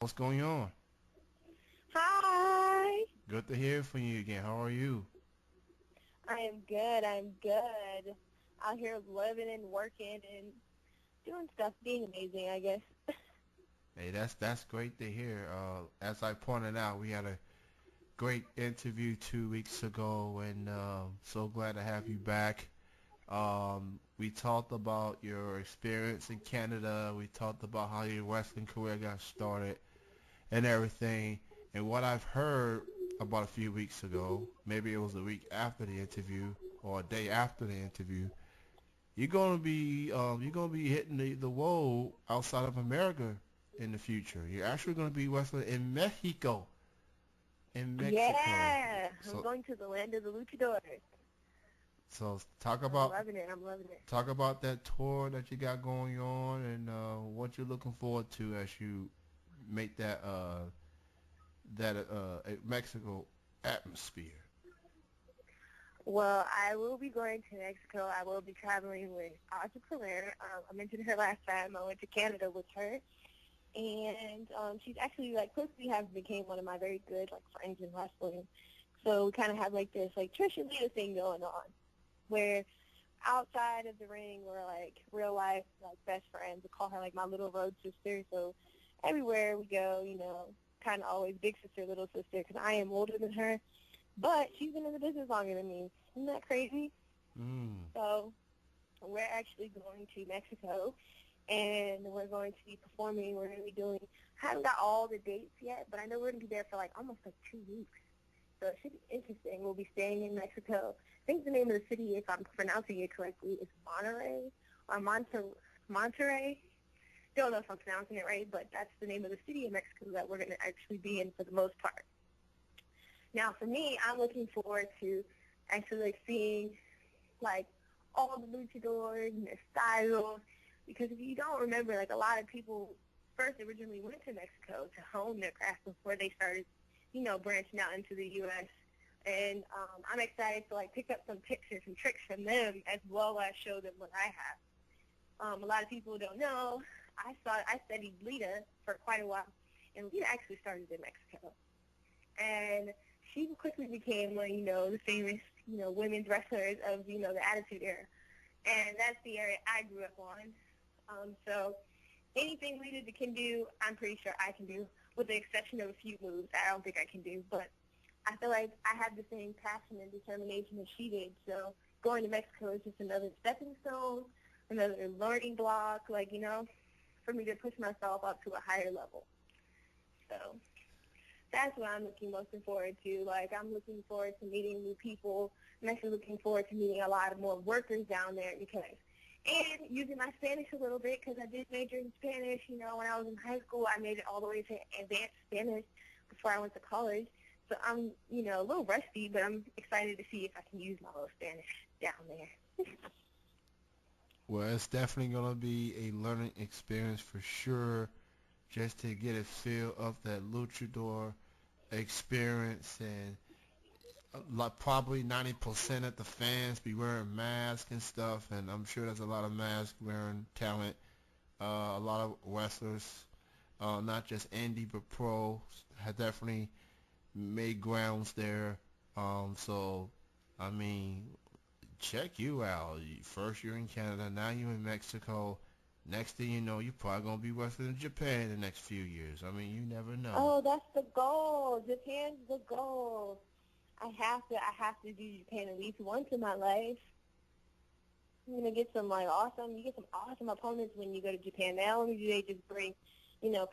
What's going on? Hi. Good to hear from you again. How are you? I am good. I'm good. Out here living and working and doing stuff, being amazing, I guess. Hey, that's great to hear. As I pointed out, we had a great interview 2 weeks ago, and so glad to have you back. We talked about your experience in Canada. We talked about how your wrestling career got started and everything. And what I've heard about a few weeks ago, maybe it was a week after the interview or a day after the interview, you're gonna be hitting the road outside of America in the future. You're actually gonna be wrestling in Mexico, in Mexico. Yeah. I'm So going to the land of the luchadors. so talk I'm about loving it. I'm loving it. talk about that tour that you got going on and what you're looking forward to as you make that Mexico atmosphere. Well, I will be going to Mexico. I will be traveling with Entrepreneur. I mentioned her last time. I went to Canada with her. And she's actually, quickly have became one of my very good, friends in wrestling. So we kind of have, this, Trish and Lita thing going on, where outside of the ring we're real life best friends. I call her my little road sister. So everywhere we go, kind of always big sister, little sister, because I am older than her, but she's been in the business longer than me. Isn't that crazy? Mm. So we're actually going to Mexico, and we're going to be performing. We're going to be doing. I haven't got all the dates yet, but I know we're going to be there for almost 2 weeks. So it should be interesting. We'll be staying in Mexico. I think the name of the city, if I'm pronouncing it correctly, is Monterrey or Monterrey. Don't know if I'm pronouncing it right, but that's the name of the city in Mexico that we're going to actually be in for the most part. Now, for me, I'm looking forward to actually seeing all the luchadors and their styles, because if you don't remember, a lot of people first originally went to Mexico to hone their craft before they started branching out into the U.S. And I'm excited to pick up some pictures and tricks from them, as well as show them what I have. A lot of people don't know. I studied Lita for quite a while, and Lita actually started in Mexico, and she quickly became one the famous women's wrestlers of the Attitude Era, and that's the area I grew up on. So anything Lita can do, I'm pretty sure I can do, with the exception of a few moves I don't think I can do. But I feel like I have the same passion and determination as she did. So going to Mexico is just another stepping stone, another learning block, for me to push myself up to a higher level. So that's what I'm most forward to. I'm looking forward to meeting new people. I'm actually looking forward to meeting a lot of more workers down there, and using my Spanish a little bit, because I did major in Spanish. When I was in high school, I made it all the way to advanced Spanish before I went to college. So I'm, a little rusty, but I'm excited to see if I can use my little Spanish down there. Well, it's definitely gonna be a learning experience for sure, just to get a feel of that luchador experience and probably 90% of the fans be wearing masks and stuff, and I'm sure there's a lot of mask wearing talent. A lot of wrestlers, not just indie but pro, have definitely made grounds there. So I mean, check you out. First you're in Canada, now you're in Mexico. Next thing you know, you're probably gonna be wrestling in Japan in the next few years. I mean, you never know. Oh, that's the goal. Japan's the goal. I have to do Japan at least once in my life. You're gonna get some you get some awesome opponents when you go to Japan. Not only do they just bring,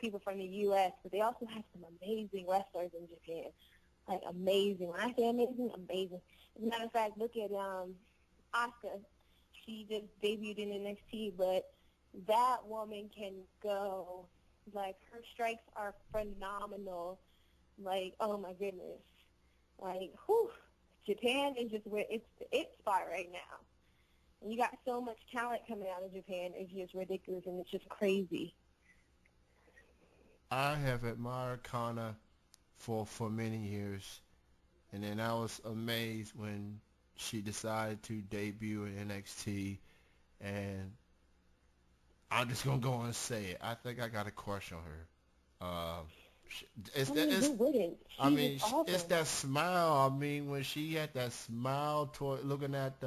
people from the U.S., but they also have some amazing wrestlers in Japan. Amazing. When I say amazing, amazing. As a matter of fact, look at Asuka. She just debuted in NXT, but that woman can go. Her strikes are phenomenal. Oh my goodness. Whew. Japan is just where it's the it spot right now. And you got so much talent coming out of Japan. It's just ridiculous, and it's just crazy. I have admired Kana for many years, and then I was amazed when she decided to debut in NXT, and I'm just gonna go and say it. I think I got a crush on her. It's I that. mean, who wouldn't? I She's just mean, it's awesome. that smile. I mean, when she had that smile toward looking at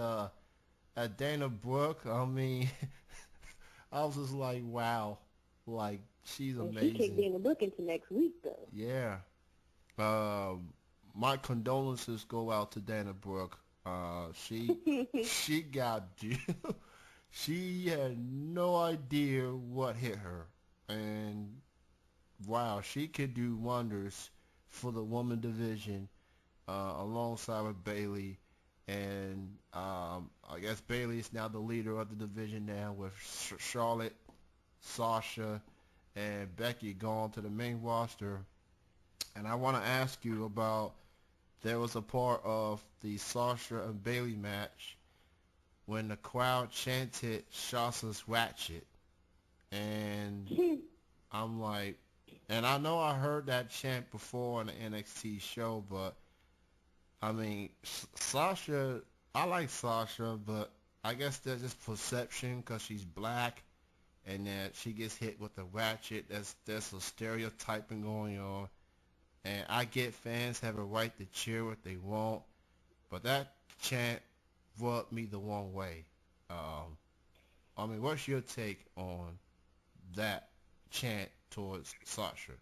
Dana Brooke. I mean, I was just like, wow, like she's And she kicked amazing. Dana Brooke into next week, though. Yeah. Um, my condolences go out to Dana Brooke. She got she had no idea what hit her, and wow, she could do wonders for the woman division alongside with Bailey. And I guess Bailey is now the leader of the division now with Charlotte, Sasha, and Becky gone to the main roster. And I want to ask you about there was a part of the Sasha and Bailey match when the crowd chanted Shasha's Ratchet. And I'm like, and I know I heard that chant before on the NXT show, but I mean, Sasha, I like Sasha, but I guess there's just perception because she's black and that she gets hit with a ratchet. There's a stereotyping going on. And I get fans have a right to cheer what they want, but that chant rubbed me the wrong way. Um, I mean, what's your take on that chant towards Sasha?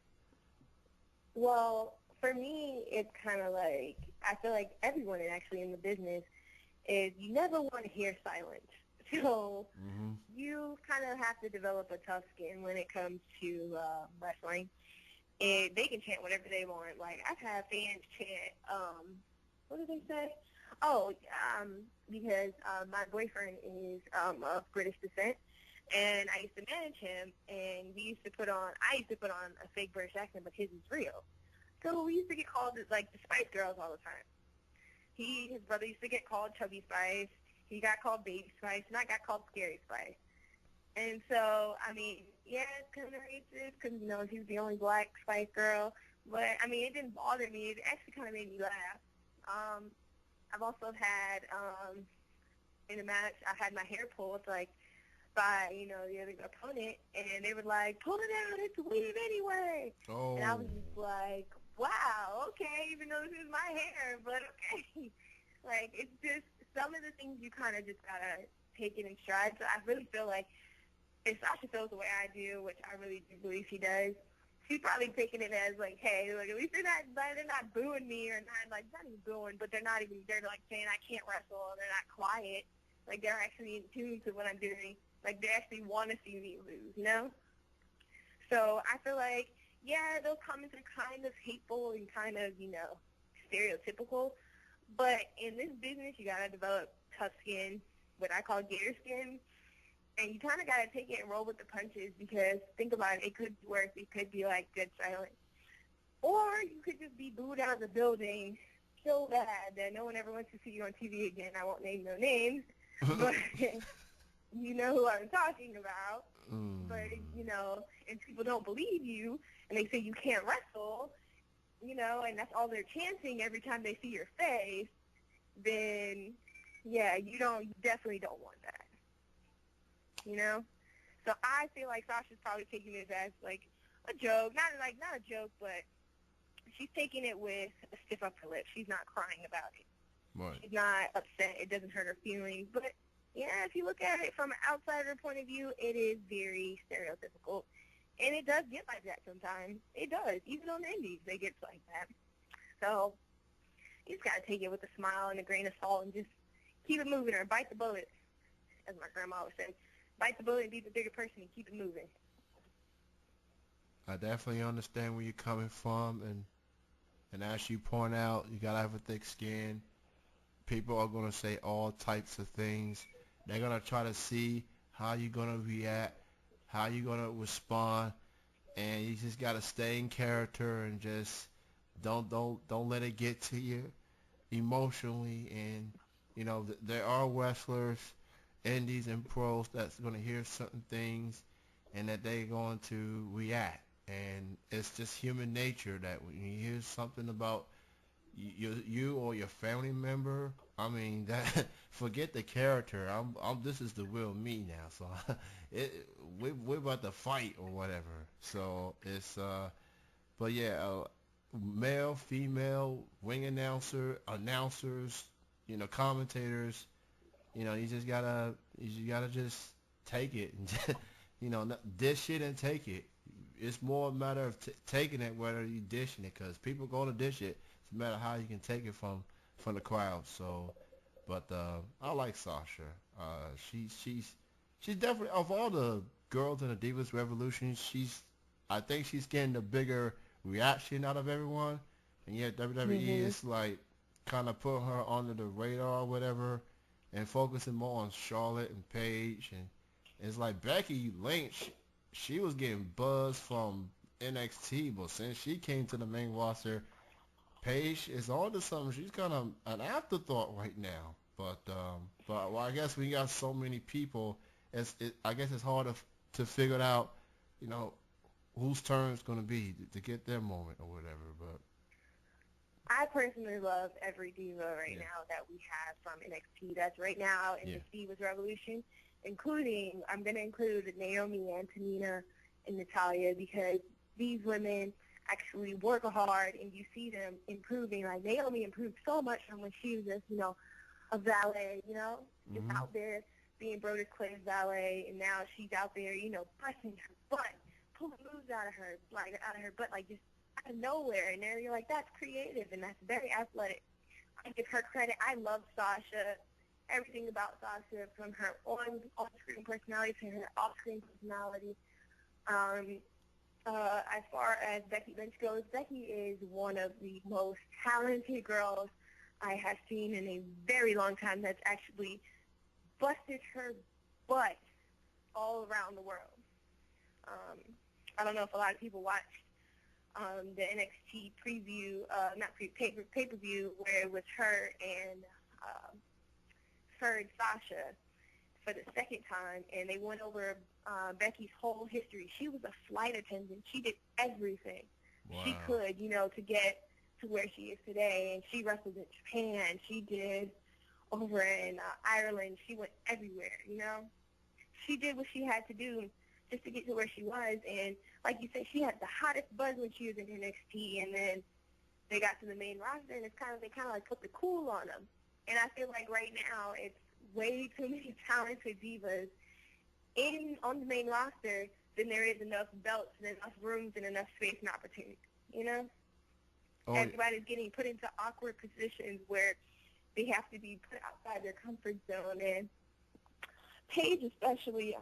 Well, for me, it's kind of like, I feel like everyone actually in the business is you never want to hear silence. So Hmm. you kind of have to develop a tough skin when it comes to wrestling. And they can chant whatever they want. Like, I've had fans chant, what did they say? Oh, because my boyfriend is of British descent, and I used to manage him, and I used to put on a fake British accent, but his is real. So we used to get called, like, the Spice Girls all the time. His brother used to get called Chubby Spice. He got called Baby Spice, and I got called Scary Spice. And so, I mean, yeah, it's kind of racist because, he was the only black Spice Girl. But, I mean, it didn't bother me. It actually kind of made me laugh. I've also had, in a match, I had my hair pulled, like, by, the other opponent. And they were like, pull it out, it's weave anyway. And I Oh, was just like, wow, okay, even though this is my hair, but okay. Like, it's just some of the things you kind of just got to take it in stride. So I really feel like if Sasha feels the way I do, which I really do believe she does, she's probably taking it as like, hey, like at least they're not booing me or not even booing, but they're like saying I can't wrestle and they're not quiet. Like they're actually in tune to what I'm doing. Like they actually want to see me lose. So I feel like, yeah, those comments are kind of hateful and kind of, stereotypical. But in this business, you got to develop tough skin, what I call gator skin. And you kind of got to take it and roll with the punches because think about it, it could be worse. It could be like dead silent. Or you could just be booed out of the building so bad that no one ever wants to see you on TV again. I won't name no names, but you know who I'm talking about. mm, But, and people don't believe you and they say you can't wrestle, and that's all they're chanting every time they see your face, then, yeah, you definitely don't want that. So I feel like Sasha's probably taking this as, like, a joke. Not a joke, but she's taking it with a stiff upper lip. She's not crying about it. right. She's not upset. It doesn't hurt her feelings. But, yeah, if you look at it from an outsider point of view, it is very stereotypical. And it does get like that sometimes. It does. Even on the indies, it gets like that. So you just got to take it with a smile and a grain of salt and just keep it moving or bite the bullet, as my grandma always said. Bite the bullet and be the bigger person and keep it moving. I definitely understand where you're coming from, and as you point out, you gotta have a thick skin. People are gonna say all types of things. They're gonna try to see how you're gonna react, how you're gonna respond, and you just gotta stay in character and just don't let it get to you emotionally. And there are wrestlers, indies and pros that's gonna hear certain things, and that they're going to react. And it's just human nature that when you hear something about you or your family member, I mean that forget the character. This is the real me now. So we're about to fight or whatever. So But yeah, male, female, ring announcers, commentators. You just gotta just take it, and dish it and take it. It's more a matter of taking it, whether you dishing it, because people gonna dish it. It's a matter of how you can take it from the crowd. So, but I like Sasha. She's definitely, of all the girls in the Divas Revolution, I think she's getting the bigger reaction out of everyone, and yet WWE Mhm. is like kind of put her under the radar or whatever, and focusing more on Charlotte and Paige, and it's like Becky Lynch. She was getting buzz from NXT, but since she came to the main roster, Paige is on to something. She's kind of an afterthought right now. But well, I guess we got so many people. I guess it's hard to figure out, you know, whose turn it's going to be to get their moment or whatever. But I personally love every diva right yeah, now that we have from NXT that's right now in yeah, this Divas Revolution, including, I'm going to include Naomi, Antonina, and Natalia, because these women actually work hard and you see them improving. Like Naomi improved so much from when she was just, a valet, just mhm, out there being Brodus Clay's valet, and now she's out there, busting her butt, pulling moves out of her butt, like just out of nowhere. And then you're like, that's creative and that's very athletic. I give her credit. I love Sasha. Everything about Sasha, from her on-screen personality to her off-screen personality. Um, as far as Becky Lynch goes, Becky is one of the most talented girls I have seen in a very long time that's actually busted her butt all around the world. Um, I don't know if a lot of people watched the NXT preview, not pay-per-view, where it was her and Sasha for the second time, and they went over Becky's whole history. She was a flight attendant. She did everything she wow, could, to get to where she is today. And she wrestled in Japan. She did over in Ireland. She went everywhere. She did what she had to do just to get to where she was. And like you said, she had the hottest buzz when she was in NXT, and then they got to the main roster, and they kind of like put the cool on them. And I feel like right now it's way too many talented divas on the main roster than there is enough belts and enough rooms and enough space and opportunity. oh yeah, Everybody's getting put into awkward positions where they have to be put outside their comfort zone. And Paige, especially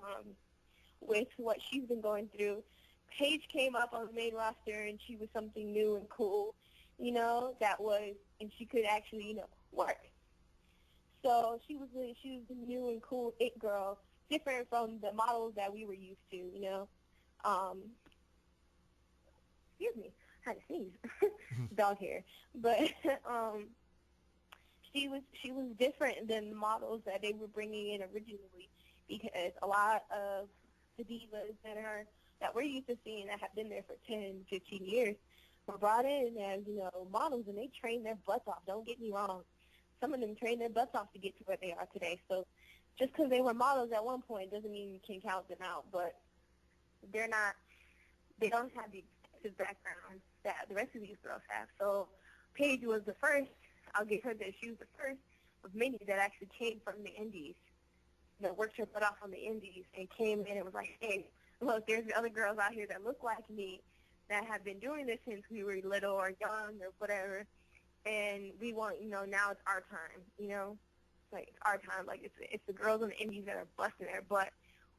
with what she's been going through, Paige came up on the main roster and she was something new and cool, and she could actually, work. So she was the new and cool it girl, different from the models that we were used to. Um, excuse me, I had to sneeze, dog hair. But she was different than the models that they were bringing in originally, because a lot of the divas that we're used to seeing that have been there for 10, 15 years were brought in as models, and they trained their butts off. Don't get me wrong. Some of them trained their butts off to get to where they are today. So just because they were models at one point doesn't mean you can count them out. But they don't have the extensive background that the rest of these girls have. So Paige was the first. I'll give her that she was the first of many that actually came from the indies, worked her butt off on the indies and came in and was like, hey, look, there's other girls out here that look like me that have been doing this since we were little or young or whatever. And we want, now it's our time, like it's our time. Like it's the girls on the indies that are busting their butt,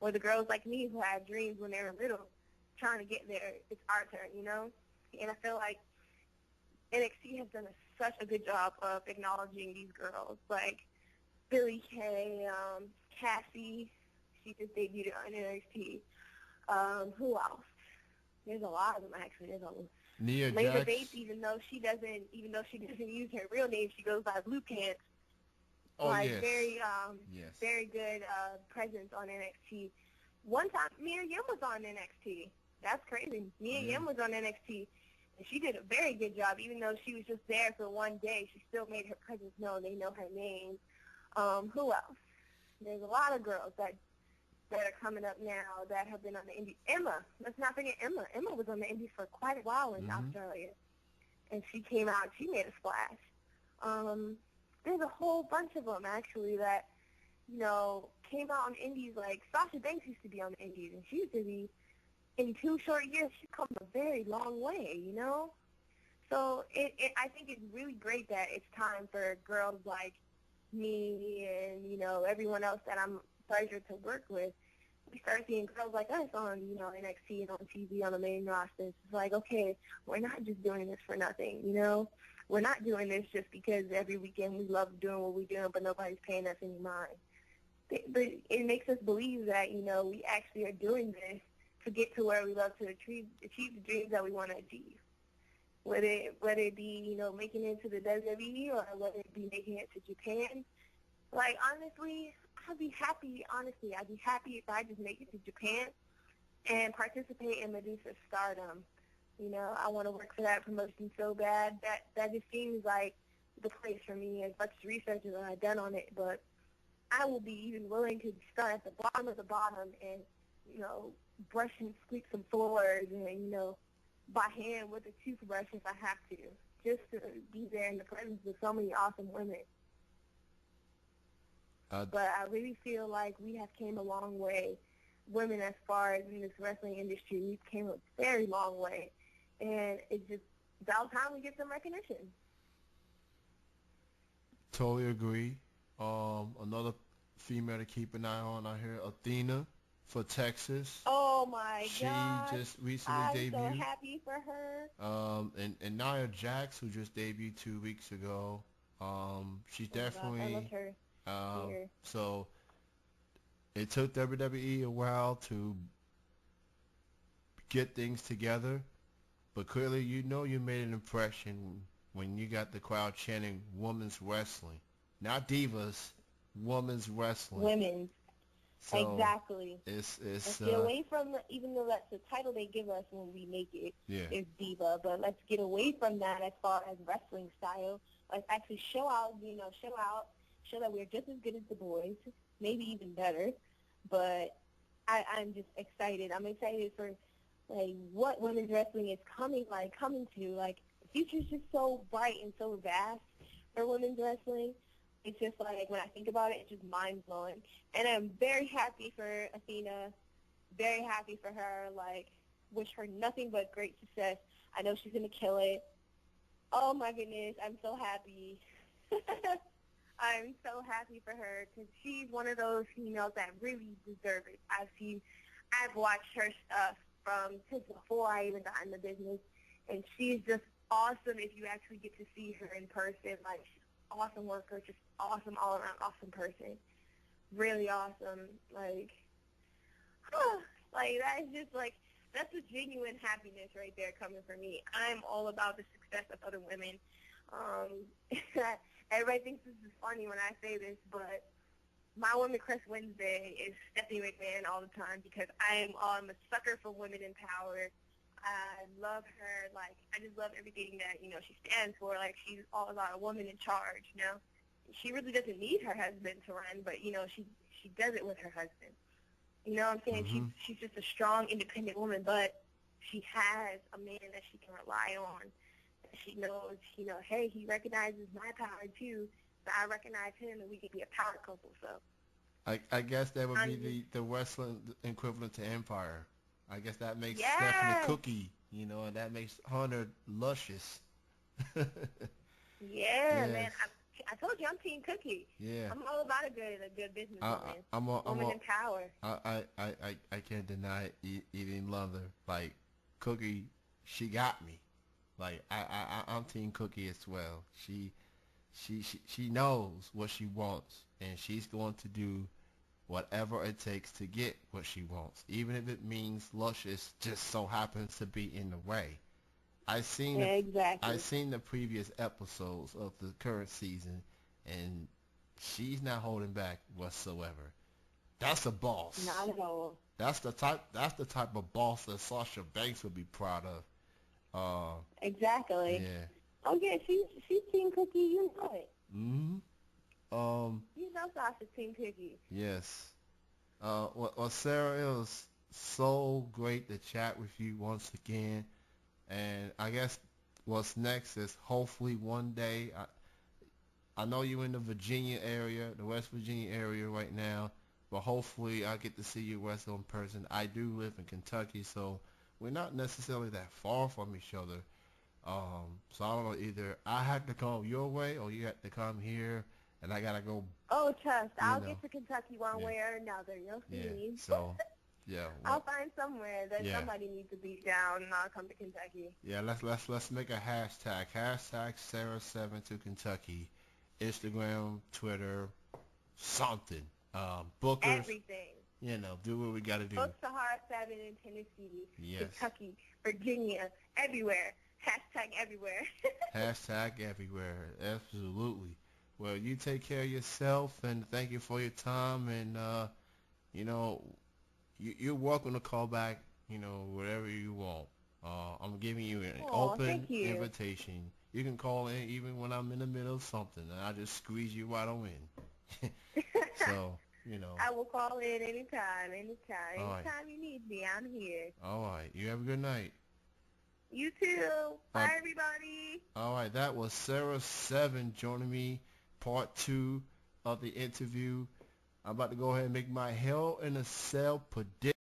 or the girls like me who had dreams when they were little, trying to get there. It's our turn. And I feel like NXT has done such a good job of acknowledging these girls, like Billie Kay, Cassie. She just debuted on NXT. Who else? There's a lot of them actually. There's a Nia Layla Jax. Bates, even though she doesn't use her real name, she goes by Blue Pants. Oh Like yes, yes. very good presence on NXT. One time, Mia Yim was on NXT. That's crazy. Mia Yeah. Yim was on NXT, and she did a very good job. Even though she was just there for one day, she still made her presence known. They know her name. Who else? There's a lot of girls that that are coming up now that have been on the Indies. Emma, let's not forget Emma. Emma was on the Indies for quite a while in Mm-hmm. Australia, and she came out. She made a splash. There's a whole bunch of them actually that came out on Indies. Like Sasha Banks used to be on the Indies, and she used to be in 2 short years. She's come a very long way. So I think it's really great that it's time for girls like me and everyone else that I'm pleasure to work with. We start seeing girls like us on NXT and on TV on the main roster. It's like, okay, we're not just doing this for nothing. We're not doing this just because every weekend we love doing what we're doing, but nobody's paying us any mind. But it makes us believe that we actually are doing this to get to where we love to achieve the dreams that we want to achieve. Whether it be making it to the WWE or whether it be making it to Japan. Like honestly, I'd be happy. Honestly, I'd be happy if I just make it to Japan and participate in Medusa's Stardom. I want to work for that promotion so bad. That just seems like the place for me as much research as I've done on it. But I will be even willing to start at the bottom of the bottom and brush and sweep some floors and by hand with a toothbrush if I have to, just to be there in the presence of so many awesome women. But I really feel like we have came a long way, women as far as in this wrestling industry. We've came a very long way, and it's just about time we get some recognition. Totally agree. Another female to keep an eye on out here, Athena for Texas. Oh my She God! just recently I'm debuted. so happy for her. And Nia Jax, who just debuted 2 weeks ago. She's definitely. I love her. So it took WWE a while to get things together, but clearly you made an impression when you got the crowd chanting women's wrestling, not divas, women's wrestling. Women's. So exactly. Let's get away from even though that's the title they give us when we make it, is diva, but let's get away from that as far as wrestling style. Let's actually show that we're just as good as the boys, maybe even better. But I'm just excited. I'm excited for like what women's wrestling is coming to. Like the future's just so bright and so vast for women's wrestling. It's just like when I think about it, it's just mind blowing. And I'm very happy for Athena. Very happy for her. Like wish her nothing but great success. I know she's gonna kill it. Oh my goodness, I'm so happy. I'm so happy for her because she's one of those females that really deserve it. I've watched her stuff since before I even got in the business, and she's just awesome if you actually get to see her in person. Like, she's an awesome worker, just awesome, all-around awesome person. Really awesome. Like that is just like, that's a genuine happiness right there coming from me. I'm all about the success of other women. Everybody thinks this is funny when I say this, but my woman crush Wednesday is Stephanie McMahon all the time because I'm a sucker for women in power. I love her. Like, I just love everything that, she stands for. Like, she's all about a woman in charge, She really doesn't need her husband to run, but, she does it with her husband. You know what I'm saying? Mm-hmm. She's just a strong, independent woman, but she has a man that she can rely on. She knows, hey, he recognizes my power too, but I recognize him, and we can be a power couple. So I guess that would be the wrestling equivalent to Empire. I guess that makes Stephanie Cookie, and that makes Hunter luscious. Yeah, man. I told you I'm Team Cookie. Yeah. I'm all about a good businesswoman. Woman in power. I can't deny it. Even love her. Like, Cookie, she got me. Like, I'm Team Cookie as well. She knows what she wants, and she's going to do whatever it takes to get what she wants, even if it means Luscious just so happens to be in the way. I seen the previous episodes of the current season, and she's not holding back whatsoever. That's a boss. Not at all. That's the type of boss that Sasha Banks would be proud of. Exactly. Yeah. Oh yeah, she's Team Cookie. You know it. Mm-hmm. You know Sasha's Team Cookie. Yes. Well, Sarah, it was so great to chat with you once again. And I guess what's next is hopefully one day. I know you're in the Virginia area, the West Virginia area right now, but hopefully I get to see you West in person. I do live in Kentucky, so we're not necessarily that far from each other. So I don't know, either I have to come your way or you have to come here, and I gotta go. Oh, trust. You I'll know, get to Kentucky one yeah, way or another. You'll see yeah. me. So yeah, I'll well, find somewhere that yeah, somebody needs to beat down, and I'll come to Kentucky. yeah. Let's make a hashtag. Hashtag Sarah7 to Kentucky. Instagram, Twitter, something. Bookers, Everything. do what we gotta do. Book Sahara 7 in Tennessee, Yes. Kentucky, Virginia, everywhere. Hashtag everywhere. Hashtag everywhere. Absolutely. Well, you take care of yourself, and thank you for your time. And you know, you're welcome to call back. Whatever you want. I'm giving you an Oh, open thank you. invitation. You can call in even when I'm in the middle of something, and I just squeeze you right on in. So, I will call in anytime, anytime. all right. Anytime you need me, I'm here. All right. You have a good night. You too. Uh, Bye, everybody. all right. That was Sarah7 joining me, part 2 of the interview. I'm about to go ahead and make my Hell in a Cell prediction.